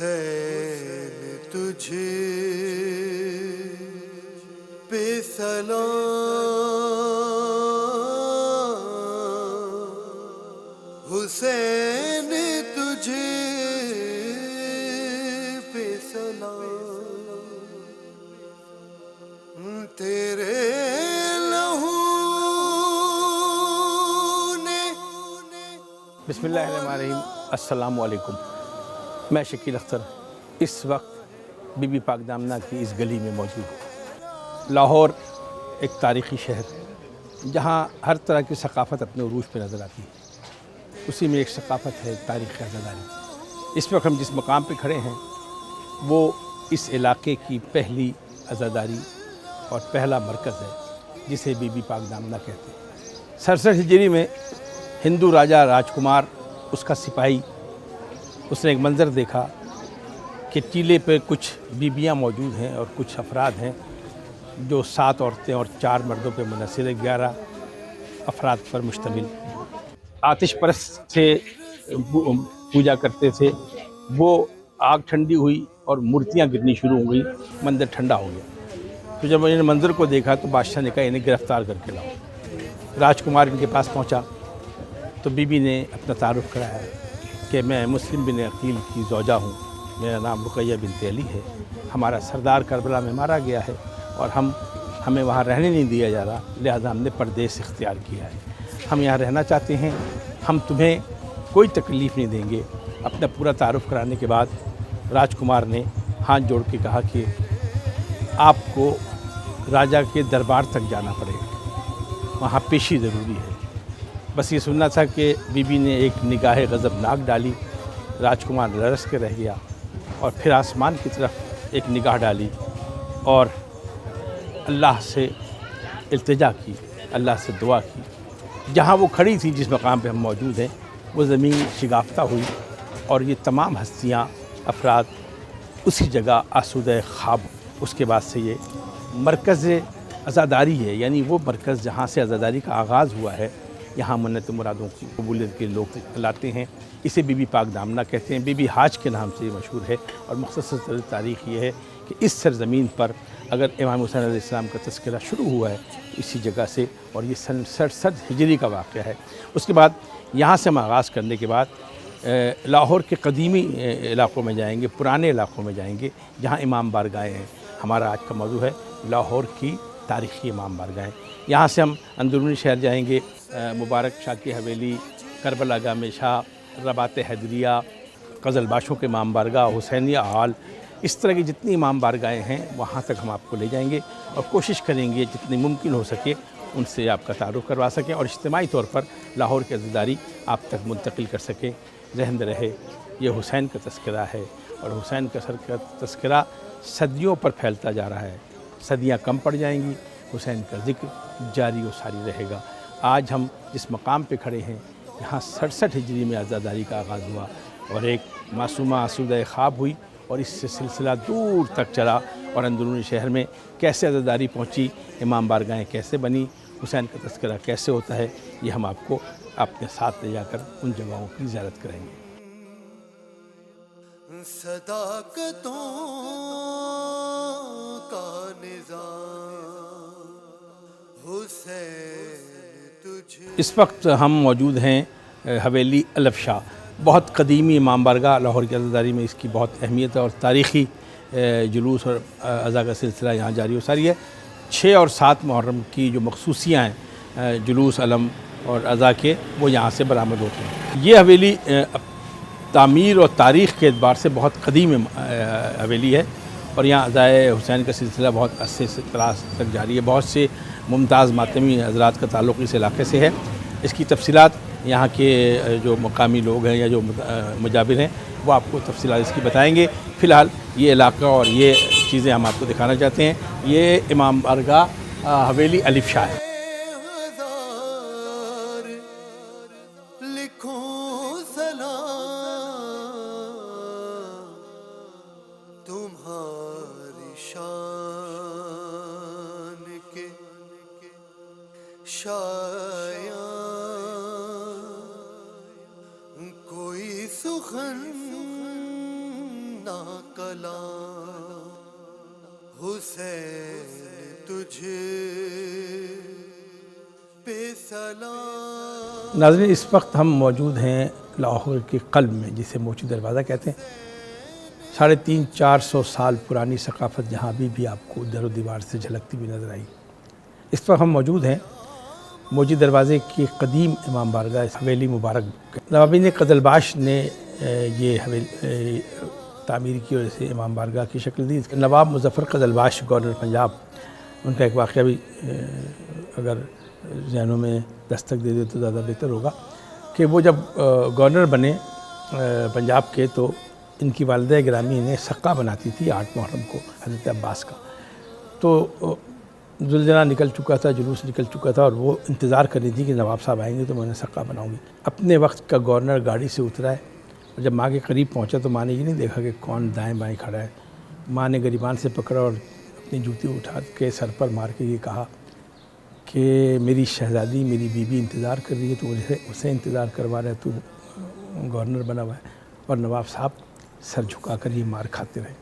حسین تجھے پہ سلام، حسین تجھے پہ سلام، تیرے لہو نے۔ بسم اللہ الرحمن الرحیم۔ السلام علیکم۔ میں شکیل اختر اس وقت بی بی پاک دامنہ کی اس گلی میں موجود ہوں۔ لاہور ایک تاریخی شہر جہاں ہر طرح کی ثقافت اپنے عروج پہ نظر آتی ہے، اسی میں ایک ثقافت ہے تاریخ عزاداری۔ اس وقت ہم جس مقام پہ کھڑے ہیں وہ اس علاقے کی پہلی عزاداری اور پہلا مرکز ہے جسے بی بی پاک دامنہ کہتے ہیں۔ 67 ہجری میں ہندو راجہ راجکمار اس کا سپاہی، اس نے ایک منظر دیکھا کہ ٹیلے پہ کچھ بیبیاں موجود ہیں اور کچھ افراد ہیں جو 7 عورتیں اور 4 مردوں پہ منحصر ہے، 11 افراد پر مشتمل آتش پرست سے پوجا کرتے تھے۔ وہ آگ ٹھنڈی ہوئی اور مورتیاں گرنی شروع ہو گئی، مندر ٹھنڈا ہو گیا۔ تو جب انہوں نے منظر کو دیکھا تو بادشاہ نے کہا انہیں گرفتار کر کے لاؤ۔ راجکمار ان کے پاس پہنچا تو بی بی نے اپنا تعارف کرایا کہ میں مسلم بن عقیل کی زوجہ ہوں، میرا نام رقیہ بنت علی ہے، ہمارا سردار کربلا میں مارا گیا ہے اور ہمیں وہاں رہنے نہیں دیا جا رہا، لہذا ہم نے پردیس اختیار کیا ہے، ہم یہاں رہنا چاہتے ہیں، ہم تمہیں کوئی تکلیف نہیں دیں گے۔ اپنا پورا تعارف کرانے کے بعد راجکمار نے ہاتھ جوڑ کے کہا کہ آپ کو راجہ کے دربار تک جانا پڑے گا، وہاں پیشی ضروری ہے۔ بس یہ سننا تھا کہ بی بی نے ایک نگاہ غضبناک ڈالی، راجکمار لرز کے رہ گیا اور پھر آسمان کی طرف ایک نگاہ ڈالی اور اللہ سے التجا کی، اللہ سے دعا کی۔ جہاں وہ کھڑی تھی، جس مقام پہ ہم موجود ہیں، وہ زمین شگافتہ ہوئی اور یہ تمام ہستیاں، افراد اسی جگہ آسودہ خواب۔ اس کے بعد سے یہ مرکز عزاداری ہے، یعنی وہ مرکز جہاں سے عزاداری کا آغاز ہوا ہے۔ یہاں منت مرادوں کی قبولیت کے لوگ لاتے ہیں، اسے بی بی پاک دامنہ کہتے ہیں۔ بی بی حاج کے نام سے یہ مشہور ہے اور مختصر تاریخ یہ ہے کہ اس سرزمین پر اگر امام حسین علیہ السلام کا تذکرہ شروع ہوا ہے اسی جگہ سے، اور یہ سن 67 ہجری کا واقعہ ہے۔ اس کے بعد یہاں سے ہم آغاز کرنے کے بعد لاہور کے قدیمی علاقوں میں جائیں گے، پرانے علاقوں میں جائیں گے جہاں امام بارگاہیں ہیں۔ ہمارا آج کا موضوع ہے لاہور کی تاریخی امام بارگاہیں۔ یہاں سے ہم اندرونی شہر جائیں گے، مبارک شاہ کی حویلی، کربلا گام شاہ، رباط حیدریہ، قزل باشوں کے امام بارگاہ، حسینیہ ہال، اس طرح کی جتنی امام بارگاہیں ہیں وہاں تک ہم آپ کو لے جائیں گے اور کوشش کریں گے جتنی ممکن ہو سکے ان سے آپ کا تعارف کروا سکیں اور اجتماعی طور پر لاہور کی عزاداری آپ تک منتقل کر سکیں۔ ذہن میں رہے یہ حسین کا تذکرہ ہے اور حسین کا تذکرہ صدیوں پر پھیلتا جا رہا ہے، صدیاں کم پڑ جائیں گی، حسین کا ذکر جاری و ساری رہے گا۔ آج ہم جس مقام پہ کھڑے ہیں یہاں 67 ہجری میں عزاداری کا آغاز ہوا اور ایک معصومہ آسودہ خواب ہوئی اور اس سے سلسلہ دور تک چلا، اور اندرونی شہر میں کیسے عزاداری پہنچی، امام بارگاہیں کیسے بنی، حسین کا تذکرہ کیسے ہوتا ہے، یہ ہم آپ کو اپنے ساتھ لے جا کر ان جگہوں کی زیارت کریں گے۔ صداقتوں کا نظام حسین تجھے۔ اس وقت ہم موجود ہیں حویلی الف شاہ، بہت قدیمی امام بارگاہ۔ لاہور کی عزاداری میں اس کی بہت اہمیت ہے اور تاریخی جلوس اور عزا کا سلسلہ یہاں جاری و ساری ہے۔ 6 اور 7 محرم کی جو مخصوصیاں ہیں جلوس علم اور عزا کے، وہ یہاں سے برآمد ہوتے ہیں۔ یہ حویلی تعمیر اور تاریخ کے اعتبار سے بہت قدیم حویلی ہے اور یہاں عزائے حسین کا سلسلہ بہت عرصے سے تک جاری ہے۔ بہت سے ممتاز ماتمی حضرات کا تعلق اس علاقے سے ہے۔ اس کی تفصیلات یہاں کے جو مقامی لوگ ہیں یا جو مجابر ہیں وہ آپ کو تفصیلات اس کی بتائیں گے۔ فی الحال یہ علاقہ اور یہ چیزیں ہم آپ کو دکھانا چاہتے ہیں۔ یہ امام بارگاہ حویلی الف شاہ ہے۔ تمہاری شان کے شایان کوئی سخن نہ کلام حسین تجھ پہ سلام. ناظرین، اس وقت ہم موجود ہیں لاہور کے قلب میں، جسے موچی دروازہ کہتے ہیں. 350-400 سال پرانی ثقافت جہاں بھی آپ کو در و دیوار سے جھلکتی بھی نظر آئی. اس وقت ہم موجود ہیں موچی دروازے کی قدیم امام بارگاہ حویلی مبارک. نوابین قزلباش نے یہ حویلی تعمیر کی اور اسے امام بارگاہ کی شکل دی. نواب مظفر قزلباش گورنر پنجاب، ان کا ایک واقعہ بھی اگر ذہنوں میں دستک دے دے تو زیادہ بہتر ہوگا کہ وہ جب گورنر بنے پنجاب کے تو ان کی والدہ گرامی انہیں سقہ بناتی تھی 8 محرم کو حضرت عباس کا. تو زلزلہ نکل چکا تھا، جلوس نکل چکا تھا، اور وہ انتظار کر رہی تھی کہ نواب صاحب آئیں گے تو میں انہیں سقہ بناؤں گی. اپنے وقت کا گورنر گاڑی سے اترا ہے اور جب ماں کے قریب پہنچا تو ماں نے یہ نہیں دیکھا کہ کون دائیں بائیں کھڑا ہے. ماں نے گریبان سے پکڑا اور اپنی جوتی اٹھا کے سر پر مار کے یہ کہا کہ میری شہزادی، میری بیوی انتظار کر رہی ہے، تو اسے انتظار کروا رہا ہے، تو گورنر بنا ہوا ہے. اور نواب صاحب سر جھکا کر یہ مار کھاتے رہے.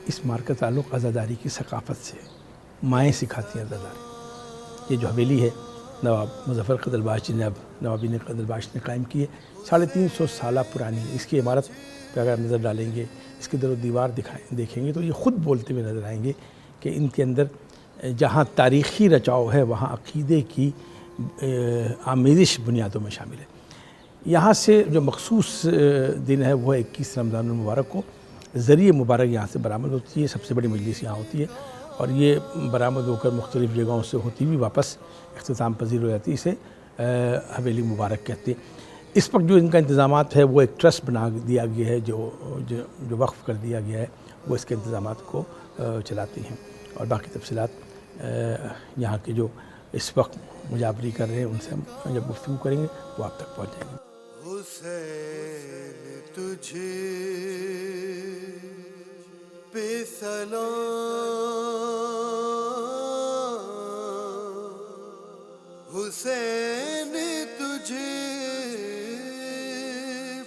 اس مار کا تعلق عزاداری کی ثقافت سے ہے. مائیں سکھاتی ہیں عزاداری. یہ جو حویلی ہے نواب مظفر قزلباش جی نے اب نوابین قزلباش نے قائم کی ہے، 350 سالہ پرانی. اس کی عمارت پہ اگر نظر ڈالیں گے، اس کے در و دیوار دیکھیں گے تو یہ خود بولتے ہوئے نظر آئیں گے کہ ان کے اندر جہاں تاریخی رچاؤ ہے وہاں عقیدے کی آمیزش بنیادوں میں شامل ہے. یہاں سے جو مخصوص دن ہے وہ 21 رمضان المبارک کو ذریعہ مبارک یہاں سے برآمد ہوتی ہے. سب سے بڑی مجلس یہاں ہوتی ہے اور یہ برآمد ہو کر مختلف جگہوں سے ہوتی ہوئی واپس اختتام پذیر ہو جاتی ہے. اسے حویلی مبارک کہتے ہیں. اس وقت جو ان کا انتظامات ہے وہ ایک ٹرسٹ بنا دیا گیا ہے، جو وقف کر دیا گیا ہے، وہ اس کے انتظامات کو چلاتی ہیں. اور باقی تفصیلات یہاں کے جو اس وقت مجابری کر رہے ہیں ان سے ہم جب گفتگو کریں گے وہ آپ تک پہنچ جائیں گے. حسین تجھ پہ سلام، حسین تجھ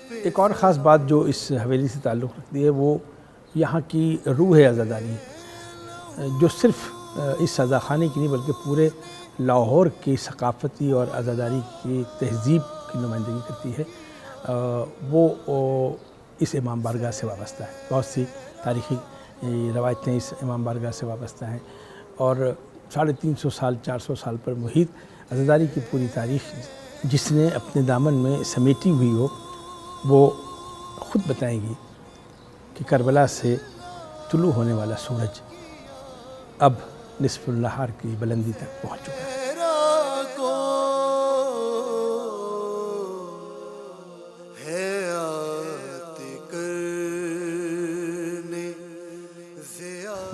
پہ. ایک اور خاص بات جو اس حویلی سے تعلق رکھتی ہے وہ یہاں کی روح عزاداری ہے، جو صرف اس عزاخانے کی نہیں بلکہ پورے لاہور کی ثقافتی اور عزاداری کی تہذیب کی نمائندگی کرتی ہے. وہ اس امام بارگاہ سے وابستہ ہے. بہت سی تاریخی روایتیں اس امام بارگاہ سے وابستہ ہیں اور 350 سال 400 سال پر محیط عزاداری کی پوری تاریخ جس نے اپنے دامن میں سمیٹی ہوئی ہو وہ خود بتائیں گی کہ کربلا سے طلوع ہونے والا سورج اب نصف النہار کی بلندی تک پہنچ چکا ہے.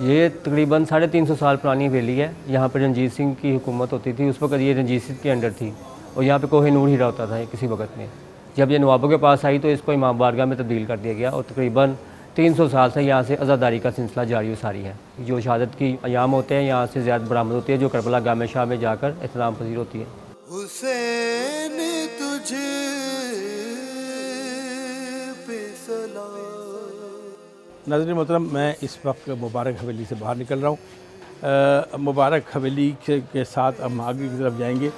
یہ تقریباً 350 سال پرانی حویلی ہے. یہاں پہ رنجیت سنگھ کی حکومت ہوتی تھی. اس وقت یہ رنجیت سنگھ کے انڈر تھی اور یہاں پہ کوہ نور ہیرا ہوتا تھا کسی وقت میں. جب یہ نوابوں کے پاس آئی تو اس کو امام بارگاہ میں تبدیل کر دیا گیا اور تقریباً 300 سال سے یہاں سے عزاداری کا سلسلہ جاری و ساری ہے. جو شہادت کی ایام ہوتے ہیں یہاں سے زیادہ برآمد ہوتی ہے جو کربلا گام شاہ میں جا کر احترام پذیر ہوتی ہے. حسین تجھ پہ سلام. ناظرین محترم، میں اس وقت مبارک حویلی سے باہر نکل رہا ہوں. مبارک حویلی کے ساتھ ہم آگے کی طرف جائیں گے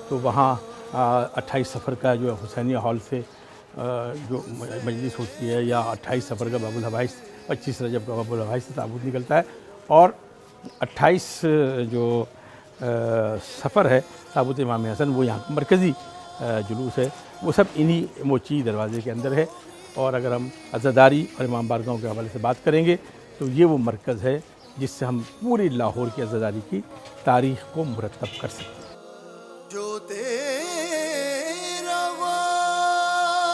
تو وہاں 28 صفر کا جو حسینیہ ہال سے جو مجلس ہوتی ہے یا 28 صفر کا باب الحوائج، 25 رجب کا باب الحوائج سے تابوت نکلتا ہے اور 28 جو سفر ہے تابوت امام حسن وہ یہاں کا مرکزی جلوس ہے. وہ سب انہی موچی دروازے کے اندر ہے. اور اگر ہم عزاداری اور امام بارگاہوں کے حوالے سے بات کریں گے تو یہ وہ مرکز ہے جس سے ہم پوری لاہور کی عزاداری کی تاریخ کو مرتب کر سکتے ہیں. جو تیرا وعدہ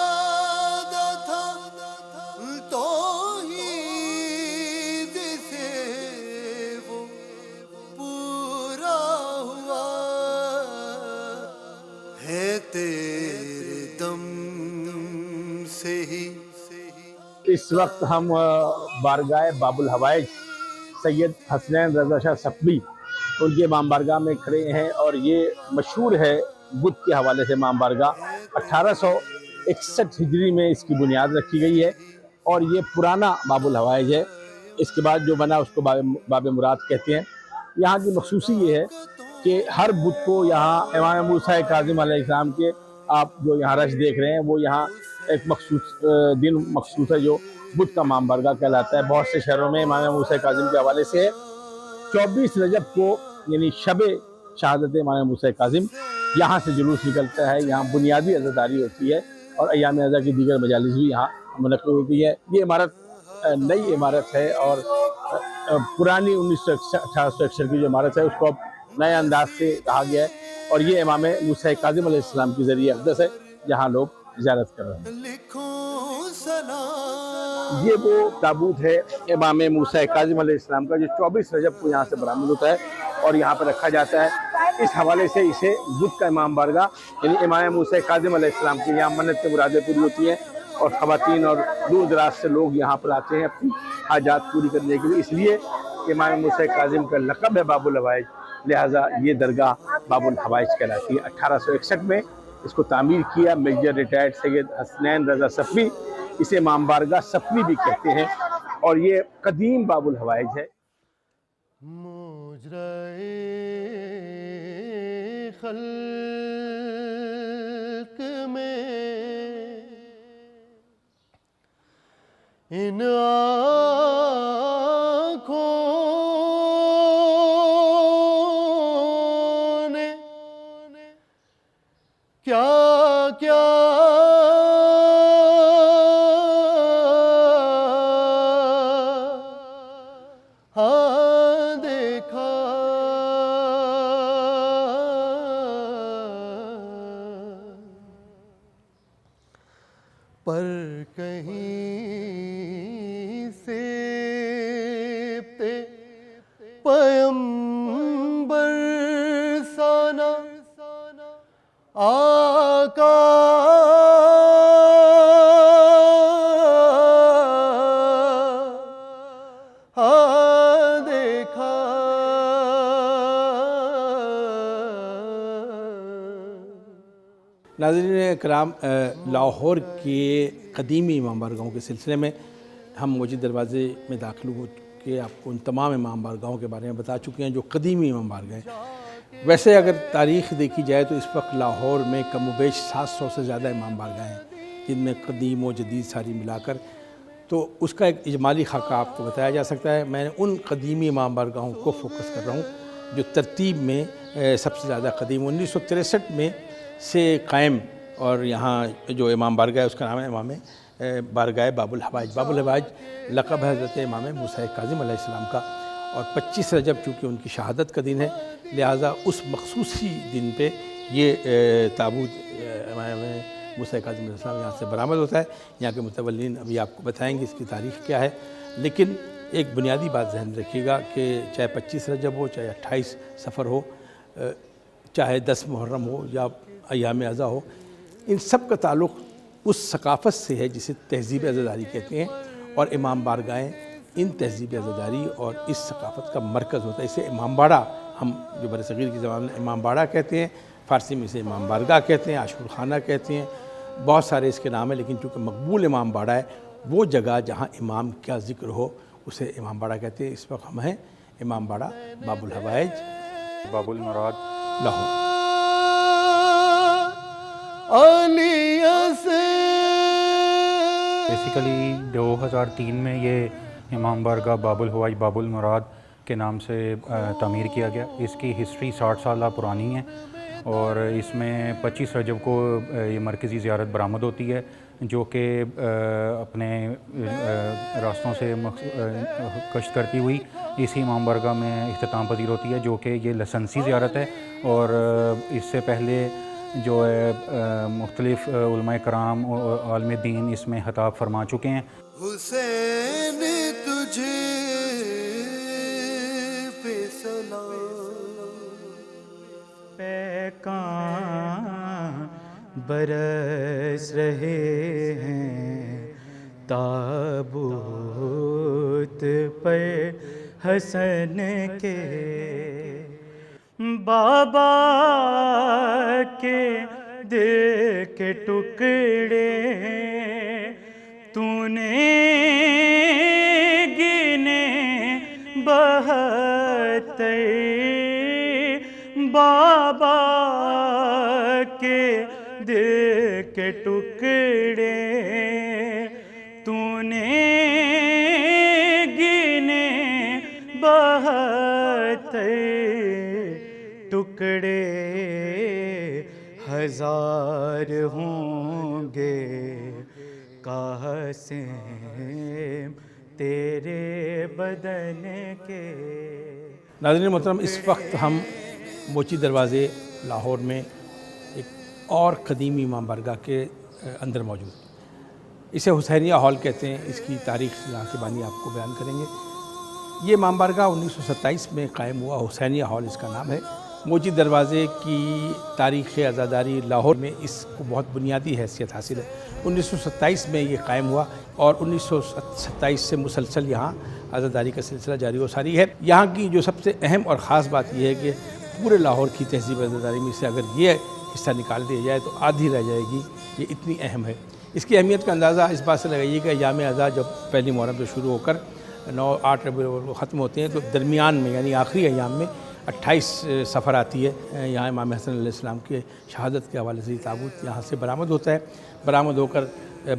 تھا توحید سے وہ پورا ہوا ہے تیرے دم سے ہی. اس وقت ہم بارگاہ باب الحوائج سید حسنین رضا شاہ صفوی ان کے امام بارگاہ میں کھڑے ہیں اور یہ مشہور ہے بدھ کے حوالے سے امام بارگاہ. 1861 ہجری میں اس کی بنیاد رکھی گئی ہے اور یہ پرانا باب الحوائج ہے. اس کے بعد جو بنا اس کو باب مراد کہتے ہیں. یہاں کی مخصوصی یہ ہے کہ ہر بدھ کو یہاں امام موسیٰ کاظم علیہ السلام کے آپ جو یہاں رش دیکھ رہے ہیں وہ یہاں ایک مخصوص دن مخصوص ہے جو بدھ کا مام برگا کہلاتا ہے. بہت سے شہروں میں امام موسیٰ کاظم کے حوالے سے 24 رجب کو یعنی شب شہادت امام موسیٰ کاظم یہاں سے جلوس نکلتا ہے. یہاں بنیادی عزاداری ہوتی ہے اور ایام ازا کی دیگر مجالس بھی یہاں منعقد ہوتی ہے. یہ عمارت نئی عمارت ہے اور پرانی 1861 کی جو عمارت ہے اس کو اب نئے انداز سے کہا گیا ہے اور یہ امام موسیٰ کاظم علیہ السلام کی ذریعہ اقدس ہے جہاں لوگ زیارت کر رہے ہیں. لکھوں سلام یہ وہ تابوت ہے امام موسیٰ کاظم علیہ السلام کا جو 24 رجب کو یہاں سے برآمد ہوتا ہے اور یہاں پر رکھا جاتا ہے. اس حوالے سے اسے بدھ کا امام بارگاہ یعنی امام موسیٰ کاظم علیہ السلام کی یہاں منت مرادیں پوری ہوتی ہیں اور خواتین اور دور دراز سے لوگ یہاں پر آتے ہیں اپنی حاجات پوری کرنے کے لیے. اس لیے امام موسیٰ کاظم کا لقب ہے باب الحوائج، لہٰذا یہ درگاہ باب الحوائج کہلاتی ہے. 1861 میں اس کو تعمیر کیا میجر ریٹائرڈ سید حسنین رضا صفوی. اسے امام بارگاہ صفوی بھی کہتے ہیں اور یہ قدیم باب الحوائج ہے. مجرائے خلق میں ان آنکھوں نے کیا کیا ہاں دیکھا پر کہیں سے پیمبر سانا آقا دیکھا. ناظرین کرام، لاہور کے قدیمی امام بارگاہوں کے سلسلے میں ہم موجود دروازے میں داخل ہو کے آپ کو ان تمام امام بارگاہوں کے بارے میں بتا چکے ہیں جو قدیمی امام بارگاہ ہیں. ویسے اگر تاریخ دیکھی جائے تو اس وقت لاہور میں کم و بیش 700 سے زیادہ امام بارگاہ ہیں جن میں قدیم و جدید ساری ملا کر، تو اس کا ایک اجمالی خاکہ آپ کو بتایا جا سکتا ہے. میں نے ان قدیمی امام بارگاہوں کو فوکس کر رہا ہوں جو ترتیب میں سب سے زیادہ قدیم 1963 میں سے قائم، اور یہاں جو امام بارگاہ ہے اس کا نام ہے امام بارگاہ باب الحوائج. باب الحوائج لقب ہے حضرت امام موسیٰ کاظم علیہ السلام کا، اور 25 رجب چونکہ ان کی شہادت کا دن ہے لہٰذا اس مخصوصی دن پہ یہ تابوت امام موسیٰ کاظم علیہ السلام یہاں سے برآمد ہوتا ہے. یہاں کے متولین ابھی آپ کو بتائیں گے اس کی تاریخ کیا ہے، لیکن ایک بنیادی بات ذہن رکھیے گا کہ چاہے 25 رجب ہو، چاہے 28 صفر ہو، چاہے 10 محرم ہو یا ایام ازا ہو، ان سب کا تعلق اس ثقافت سے ہے جسے تہذیب عزاداری کہتے ہیں، اور امام بارگاہیں ان تہذیب عزاداری اور اس ثقافت کا مرکز ہوتا ہے. اسے امام باڑہ ہم جو برصغیر کی زبان میں امام باڑہ کہتے ہیں، فارسی میں اسے امام بارگاہ کہتے ہیں، عاشور خانہ کہتے ہیں، بہت سارے اس کے نام ہیں، لیکن چونکہ مقبول امام باڑہ ہے وہ جگہ جہاں امام کا ذکر ہو اسے امام باڑہ کہتے ہیں. اس وقت ہم ہیں امام باڑہ باب الحوائج باب المراد لاہور. بیسیکلی 2003 میں یہ امام بارگاہ باب الحوائج باب المراد کے نام سے تعمیر کیا گیا. اس کی ہسٹری 60 سالہ پرانی ہے اور اس میں 25 رجب کو یہ مرکزی زیارت برآمد ہوتی ہے جو کہ اپنے راستوں سے کشت کرتی ہوئی اسی امام بارگاہ میں اختتام پذیر ہوتی ہے، جو کہ یہ لسنسی زیارت ہے. اور اس سے پہلے جو ہے مختلف علماء کرام اور عالم دین اس میں خطاب فرما چکے ہیں. حسین تجھے پہ سلام پیکان برس رہے ہیں تابوت پر حسن کے، بابا کے دل کے ٹکڑے تو نے گنے 72 بابا کے دل کے ٹکڑے تو نے گنے 72 ٹکڑے ہزار ہوں گے قاسم تیرے بدن کے. ناظرین محترم، اس وقت ہم موچی دروازے لاہور میں ایک اور قدیمی امام بارگاہ کے اندر موجود ہیں. اسے حسینیہ ہال کہتے ہیں. اس کی تاریخ یہاں کے بانی آپ کو بیان کریں گے. یہ امام بارگاہ 1927 میں قائم ہوا. حسینیہ ہال اس کا نام ہے. موچی دروازے کی تاریخ عزاداری لاہور میں اس کو بہت بنیادی حیثیت حاصل ہے. 1927 میں یہ قائم ہوا اور 1927 سے مسلسل یہاں عزاداری کا سلسلہ جاری و ساری ہے. یہاں کی جو سب سے اہم اور خاص بات یہ ہے کہ پورے لاہور کی تہذیب عزاداری میں سے اگر یہ حصہ نکال دیا جائے تو آدھی رہ جائے گی. یہ اتنی اہم ہے. اس کی اہمیت کا اندازہ اس بات سے لگائیے کہ ایام اعزا جب پہلی محرم سے شروع ہو کر 9-8 ربیع الاول کو ختم ہوتے ہیں تو درمیان میں یعنی آخری ایام میں 28 سفر آتی ہے. یہاں امام حسن علیہ السلام کے شہادت کے حوالے سے تابوت یہاں سے برآمد ہوتا ہے. برآمد ہو کر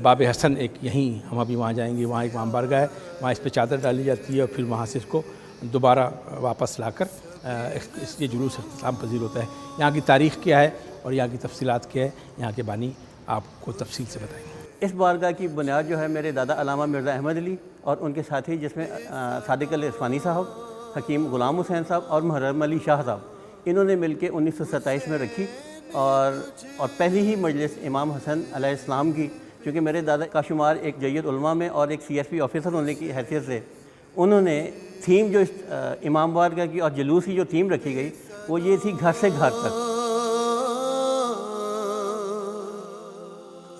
باب حسن ایک یہیں ہم ابھی وہاں جائیں گے. وہاں ایک امام بارگاہ ہے. وہاں اس پہ چادر ڈالی جاتی ہے اور پھر وہاں سے اس کو دوبارہ واپس لا کر اس یہ جلوس اختتام پذیر ہوتا ہے. یہاں کی تاریخ کیا ہے اور یہاں کی تفصیلات کیا ہے یہاں کے بانی آپ کو تفصیل سے بتائیں گے. اس بارگاہ کی بنیاد جو ہے میرے دادا علامہ مرزا احمد علی اور ان کے ساتھی جس میں صادق علی عثمانی صاحب، حکیم غلام حسین صاحب اور محرم علی شاہ صاحب، انہوں نے مل کے 1927 میں رکھی. اور پہلی ہی مجلس امام حسن علیہ السلام کی، چونکہ میرے دادا کا شمار ایک جید علماء میں اور ایک CSP آفیسر ہونے کی حیثیت سے انہوں نے تھیم جو امام بارگاہ کی اور جلوس کی جو تھیم رکھی گئی وہ یہ تھی گھر سے گھر تک.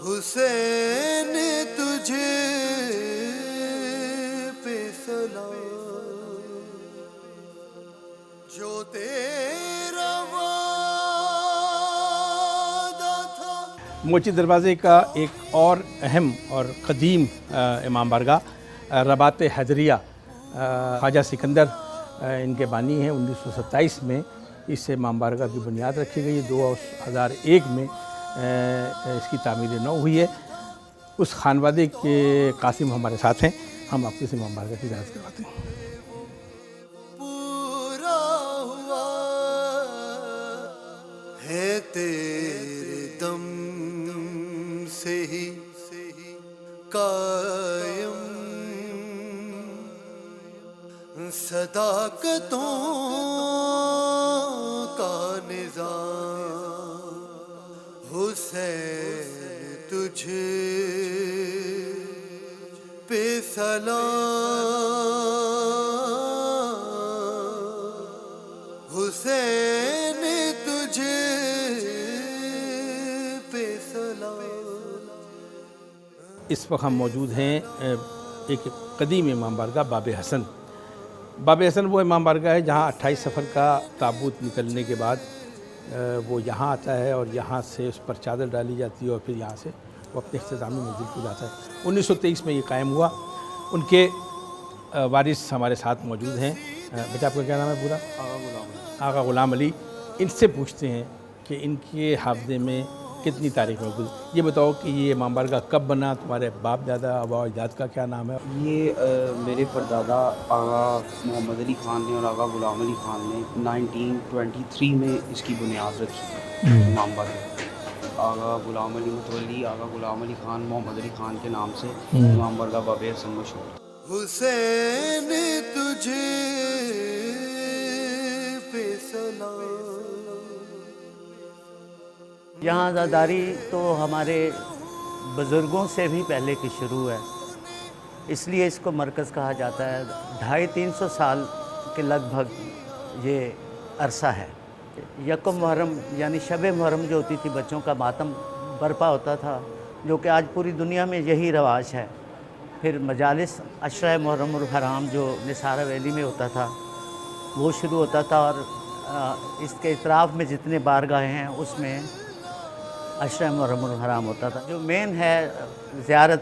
حسین تجھے پہ سلام جو تیرا وعدہ تھا. موچی دروازے کا ایک اور اہم اور قدیم امام بارگاہ رباط حیدریہ خواجہ سکندر ان کے بانی ہیں. 1927 میں اس امام بارگاہ کی بنیاد رکھی گئی. 2001 میں اس کی تعمیر نو ہوئی ہے. اس خانوادے کے قاسم ہمارے ساتھ ہیں. ہم آپ کو اس امام بارگاہ کی زیارت کرواتے ہیں. پورا ہوا ہے تیرے دم سے ہی قائم صداقتوں کا نظام. حسین تجھے پہ سلام حسین تجھے پہ سلام. اس وقت ہم موجود ہیں ایک قدیم امام بارگاہ باب حسن. باب حسن وہ امام بارگاہ ہے جہاں 28 سفر کا تابوت نکلنے کے بعد وہ یہاں آتا ہے اور یہاں سے اس پر چادر ڈالی جاتی ہے اور پھر یہاں سے وہ اپنے اختتامی منزل کو جاتا ہے. 1923 میں یہ قائم ہوا. ان کے وارث ہمارے ساتھ موجود ہیں. بیٹا آپ کا کیا نام ہے پورا؟ آغا غلام علی. ان سے پوچھتے ہیں کہ ان کے حافظے میں کتنی تاریخ موجود. یہ بتاؤ کہ یہ امام بارگاہ کب بنا؟ تمہارے باپ دادا آبا و اجداد کا کیا نام ہے؟ یہ میرے پردادا آغا محمد علی خان نے اور آغا غلام علی خان نے 1923 میں اس کی بنیاد رکھی امام بارگاہ. آغا غلام علی متولی، آغا غلام علی خان، محمد علی خان کے نام سے امام بارگاہ باب حسن مشہور. حسین تجھے پہ سلام. یہاں عزاداری تو ہمارے بزرگوں سے بھی پہلے کی شروع ہے، اس لیے اس کو مرکز کہا جاتا ہے. 250-300 سال کے لگ بھگ یہ عرصہ ہے. یکم محرم یعنی شب محرم جو ہوتی تھی بچوں کا ماتم برپا ہوتا تھا، جو کہ آج پوری دنیا میں یہی رواج ہے. پھر مجالس عشرہ محرم الحرام جو نثارہ ویلی میں ہوتا تھا وہ شروع ہوتا تھا، اور اس کے اطراف میں جتنے بارگاہیں ہیں اس میں عشرہ محرم الحرام ہوتا تھا. جو مین ہے زیارت